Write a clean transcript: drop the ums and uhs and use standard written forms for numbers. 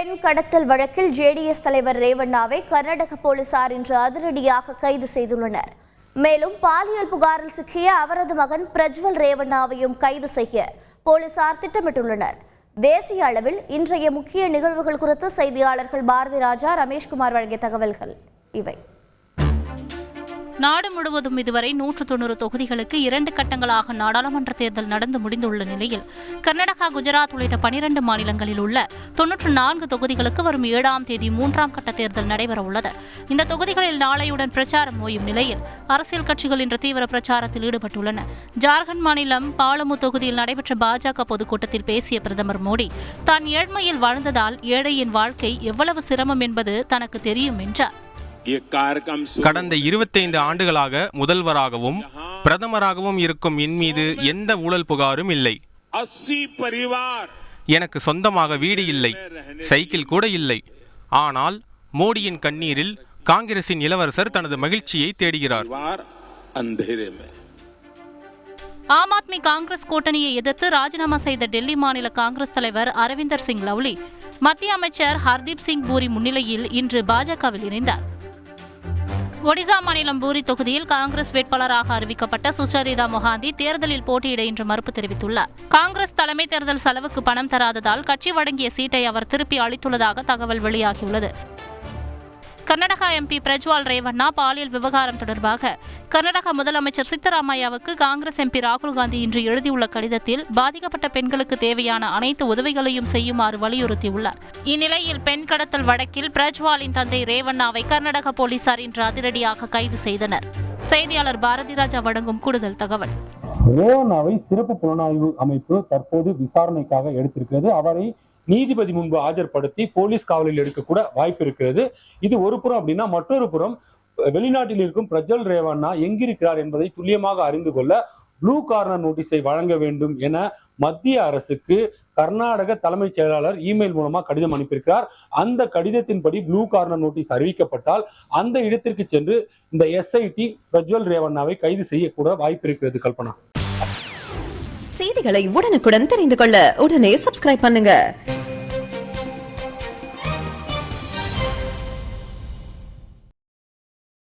பெண் கடத்தல் வழக்கில் ஜேடிஎஸ் தலைவர் ரேவண்ணாவை கர்நாடக போலீசார் இன்று அதிரடியாக கைது செய்துள்ளனர். மேலும் பாலியல் புகாரில் சிக்கிய அவரது மகன் பிரஜ்வல் ரேவண்ணாவையும் கைது செய்ய போலீசார் திட்டமிட்டுள்ளனர். தேசிய அளவில் இன்றைய முக்கிய நிகழ்வுகள் குறித்து செய்தியாளர்கள் பாரதி ராஜா, ரமேஷ்குமார் வழங்கிய தகவல்கள் இவை. நாடு முழுவதும் இதுவரை 190 தொகுதிகளுக்கு 2 கட்டங்களாக நாடாளுமன்ற தேர்தல் நடந்து முடிந்துள்ள நிலையில் கர்நாடகா, குஜராத் உள்ளிட்ட 12 மாநிலங்களில் உள்ள 94 தொகுதிகளுக்கு வரும் 7ஆம் தேதி 3ஆம் கட்ட தேர்தல் நடைபெற உள்ளது. இந்த தொகுதிகளில் நாளையுடன் பிரச்சாரம் ஓயும் நிலையில் அரசியல் கட்சிகள் இன்று தீவிர பிரச்சாரத்தில் ஈடுபட்டுள்ளன. ஜார்க்கண்ட் மாநிலம் பாலமு தொகுதியில் நடைபெற்ற பாஜக பொதுக்கூட்டத்தில் பேசிய பிரதமர் மோடி, தான் ஏழ்மையில் வாழ்ந்ததால் ஏழையின் வாழ்க்கை எவ்வளவு சிரமம் என்பது தனக்கு தெரியும் என்றார். கடந்த 25 ஆண்டுகளாக முதல்வராகவும் பிரதமராகவும் இருக்கும் என் மீது எந்த ஊழல் புகாரும் இல்லை. எனக்கு சொந்தமாக வீடு இல்லை, சைக்கிள் கூட இல்லை. ஆனால் மோடியின் கண்ணீரில் காங்கிரசின் இளவரசர் தனது மகிழ்ச்சியை தேடுகிறார். ஆம் ஆத்மி காங்கிரஸ் கூட்டணியை எதிர்த்து ராஜினாமா செய்த டெல்லி மாநில காங்கிரஸ் தலைவர் அரவிந்தர் சிங் லவ்லி மத்திய அமைச்சர் ஹர்தீப் சிங் பூரி முன்னிலையில் இன்று பாஜகவில் இணைந்தார். ஒடிசா மாநிலம் பூரி தொகுதியில் காங்கிரஸ் வேட்பாளராக அறிவிக்கப்பட்ட சுச்சரிதா மொஹாந்தி தேர்தலில் போட்டியிட இன்று மறுப்பு தெரிவித்துள்ளார். காங்கிரஸ் தலைமை தேர்தல் செலவுக்கு பணம் தராததால் கட்சி வழங்கிய சீட்டை அவர் திருப்பி அளித்துள்ளதாக தகவல் வெளியாகியுள்ளது. கர்நாடகா எம்பி பிரஜ்வால் ரேவண்ணா பாலியல் விவகாரம் தொடர்பாக கர்நாடக முதலமைச்சர் சித்தராமையாவுக்கு காங்கிரஸ் எம்பி ராகுல் காந்தி இன்று எழுதியுள்ள கடிதத்தில் பாதிக்கப்பட்ட பெண்களுக்கு தேவையான அனைத்து உதவிகளையும் செய்யுமாறு வலியுறுத்தியுள்ளார். இந்நிலையில் பெண் கடத்தல் வழக்கில் பிரஜ்வாலின் தந்தை ரேவண்ணாவை கர்நாடக போலீசார் இன்று அதிரடியாக கைது செய்தனர். செய்தியாளர் பாரதி ராஜா வழங்கும் கூடுதல் தகவல். ரேவண்ணாவை சிறப்பு புலனாய்வு அமைப்பு தற்போது விசாரணைக்காக எடுத்திருக்கிறது. அவரை நீதிபதி முன்பு ஆஜர்படுத்தி போலீஸ் காவலில் எடுக்கக்கூட வாய்ப்பு இருக்கிறது. இது ஒரு புறம் அப்படின்னா, மற்றொரு புறம் வெளிநாட்டில் இருக்கும் பிரஜ்வல் ரேவண்ணா எங்கிருக்கிறார் என்பதை துல்லியமாக அறிந்து கொள்ள ப்ளூ கார்னர் நோட்டீஸை வழங்க வேண்டும் என மத்திய அரசுக்கு கர்நாடக தலைமைச் செயலாளர் இமெயில் மூலமா கடிதம் அனுப்பியிருக்கிறார். அந்த கடிதத்தின்படி ப்ளூ கார்னர் நோட்டீஸ் அறிவிக்கப்பட்டால் அந்த இடத்திற்கு சென்று இந்த SIT பிரஜ்வல் ரேவண்ணாவை கைது செய்யக்கூட வாய்ப்பு இருக்கிறது. கல்பனா, செய்திகளை உடனுக்குடன் தெரிந்து கொள்ள உடனே சப்ஸ்கிரைப் பண்ணுங்க.